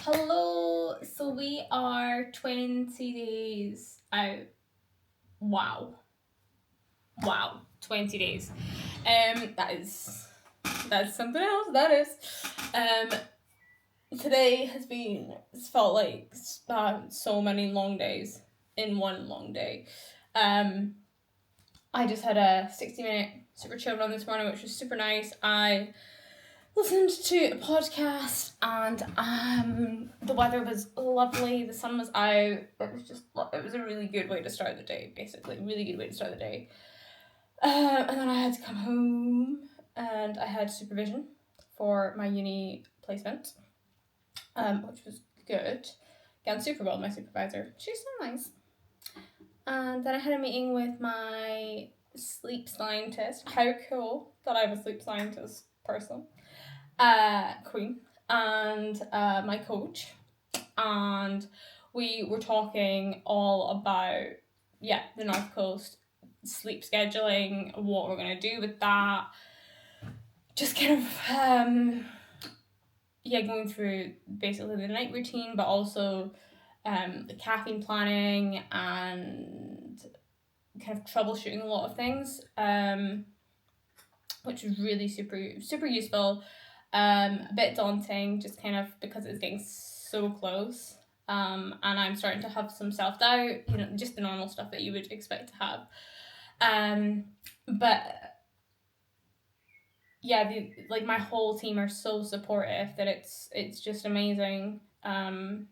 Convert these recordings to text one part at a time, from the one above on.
Hello, so we are 20 days out. Wow. 20 days. That's something else, that is. Today it's felt like so many long days in one long day. I just had a 60-minute super chill run this morning, which was super nice. I listened to a podcast and the weather was lovely, the sun was out. It was a really good way to start the day, basically. Really good way to start the day. And then I had to come home and I had supervision for my uni placement, which was good. Got super well with my supervisor. She's so nice. And then I had a meeting with my sleep scientist. How cool that I have a sleep scientist person. Queen, and my coach, and we were talking all about the North Coast sleep scheduling, what we're gonna do with that, just kind of going through basically the night routine, but also the caffeine planning and kind of troubleshooting a lot of things, which was really super useful. A bit daunting, just kind of because it's getting so close. And I'm starting to have some self-doubt, just the normal stuff that you would expect to have. But yeah, my whole team are so supportive that it's just amazing to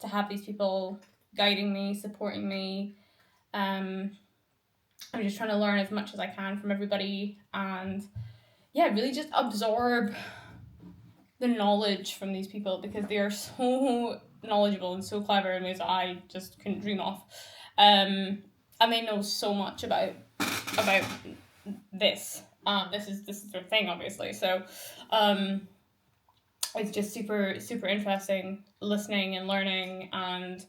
have these people guiding me, supporting me. I'm just trying to learn as much as I can from everybody and really just absorb the knowledge from these people, because they are so knowledgeable and so clever in ways that I just couldn't dream of. And they know so much about this. This is their thing, obviously. So it's just super interesting listening and learning and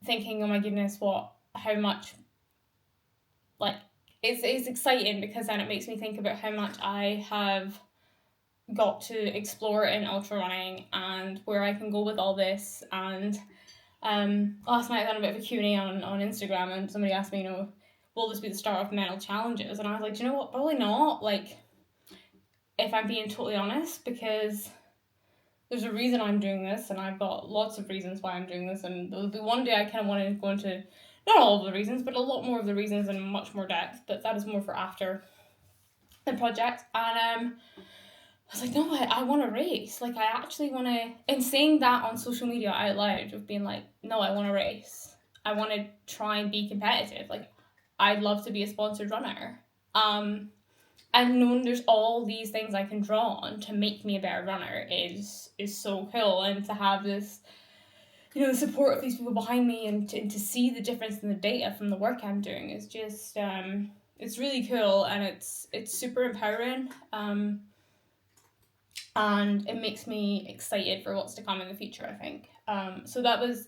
thinking, oh my goodness, how much, it's exciting, because then it makes me think about how much I have got to explore in ultra running and where I can go with all this. And last night I done a bit of a Q&A on Instagram, and somebody asked me, will this be the start of mental challenges? And I was like, do you know what, probably not, if I'm being totally honest, because there's a reason I'm doing this, and I've got lots of reasons why I'm doing this, and there'll be one day I kind of want to go into not all of the reasons, but a lot more of the reasons in much more depth, but that is more for after the project. And I was like, no, I want to race. I actually want to, and saying that on social media out loud, of being like, no, I want to race. I want to try and be competitive. I'd love to be a sponsored runner. And knowing there's all these things I can draw on to make me a better runner is so cool. And to have this, the support of these people behind me, and to see the difference in the data from the work I'm doing is just, it's really cool, and it's super empowering. And it makes me excited for what's to come in the future, I think. So that was,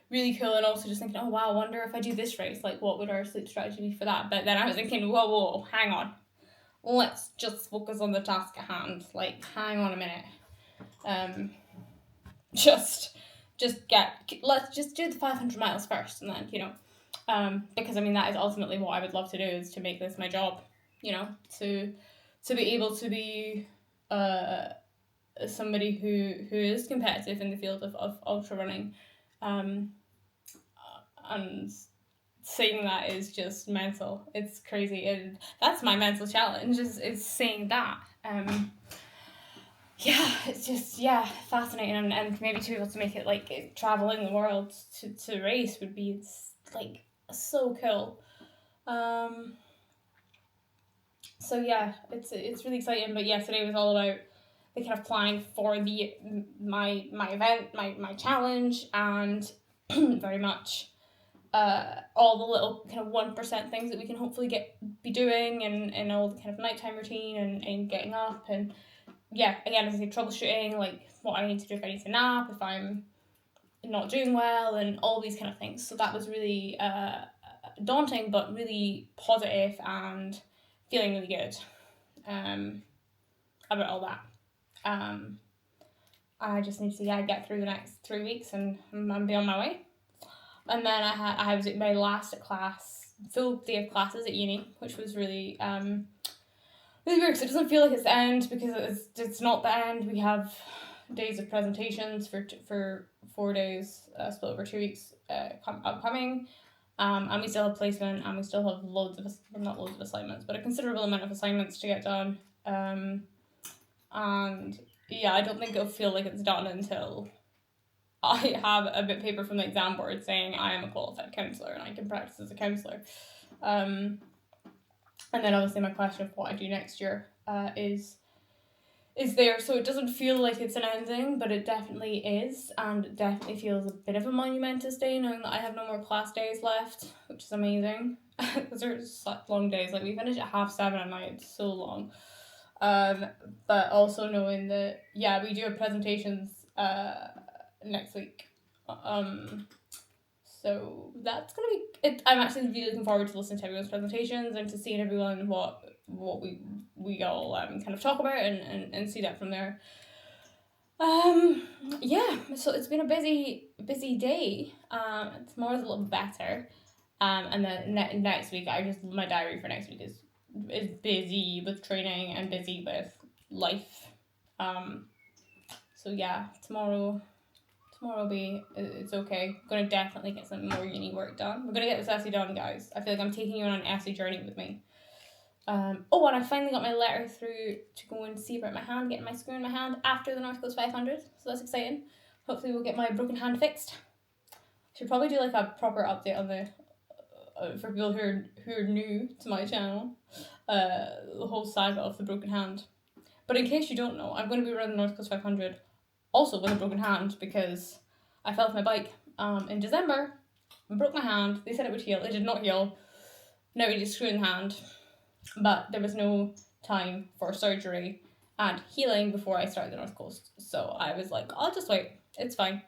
really cool. And also just thinking, oh wow, I wonder if I do this race, what would our sleep strategy be for that? But then I was thinking, whoa, hang on. Let's just focus on the task at hand. Hang on a minute. Let's just do the 500 miles first, and then, because that is ultimately what I would love to do, is to make this my job, to be able to be somebody who is competitive in the field of ultra running, and saying that is just mental. It's crazy, and that's my mental challenge, is saying that. It's just fascinating, and maybe to be able to make it traveling the world to race would be so cool. So it's really exciting. But today was all about the kind of planning for my event, my challenge, and very much all the little kind of 1% things that we can hopefully be doing, and all the kind of nighttime routine, and getting up, and again, as I say, troubleshooting, what I need to do if I need to nap, if I'm not doing well, and all these kind of things. So that was really daunting, but really positive, and feeling really good about all that. I just need to get through the next 3 weeks and I'm be on my way. And then I was at my last class, full day of classes at uni, which was really really weird because it doesn't feel like it's the end, because it's not the end. We have days of presentations for 4 days, split over 2 weeks upcoming. And we still have placement, and we still have not loads of assignments, but a considerable amount of assignments to get done. And yeah, I don't think it'll feel like it's done until I have a bit of paper from the exam board saying I am a qualified counsellor and I can practice as a counsellor. And then obviously my question of what I do next year is there, so it doesn't feel like it's an ending, but it definitely is, and it definitely feels a bit of a monumentous day knowing that I have no more class days left, which is amazing, because they're such long days. Like, we finish at 7:30 at night, it's so long. But also knowing that, yeah, we do have presentations next week. So that's gonna be it. I'm actually really looking forward to listening to everyone's presentations and to seeing everyone what we all kind of talk about and see that from there. Yeah, so it's been a busy day. Tomorrow's a little better. And then next week, my diary for next week is busy with training and busy with life. So yeah, tomorrow will be, it's okay. I'm going to definitely get some more uni work done. We're going to get this essay done, guys. I feel like I'm taking you on an essay journey with me. And I finally got my letter through to go and see about my hand, getting my screw in my hand after the North Coast 500. So that's exciting. Hopefully we'll get my broken hand fixed. Should probably do like a proper update on the, for people who are new to my channel, the whole saga of the broken hand. But in case you don't know, I'm going to be running the North Coast 500 also with a broken hand, because I fell off my bike in December, broke my hand. They said it would heal. It did not heal. Now we need a screw in the hand. But there was no time for surgery and healing before I started the North Coast. So I was like, I'll just wait. It's fine.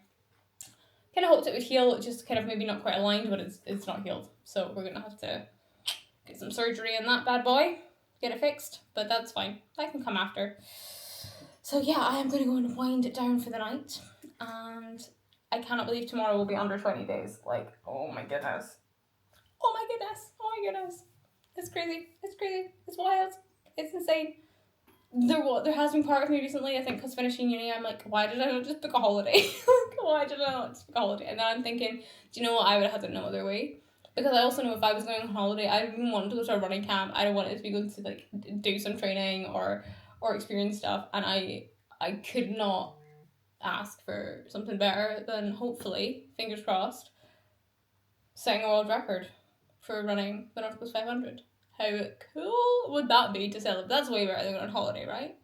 Kind of hoped it would heal, just kind of maybe not quite aligned, but it's not healed. So we're going to have to get some surgery in that bad boy, get it fixed. But that's fine. That can come after. So yeah, I am going to go and wind it down for the night. And I cannot believe tomorrow will be under 20 days. Like, oh my goodness. Oh my goodness. Oh my goodness. It's crazy. It's crazy. It's wild. It's insane. There has been part of me recently, I think, because finishing uni, I'm like, why did I not just book a holiday? Why did I not just book a holiday? And then I'm thinking, do you know what? I would have had it no other way. Because I also know if I was going on holiday, I didn't want to go to a running camp. I don't want it to be going to like do some training or experience stuff. And I could not ask for something better than, hopefully, fingers crossed, setting a world record for running the North Coast 500. How cool would that be to celebrate? That's way better than going on holiday, right?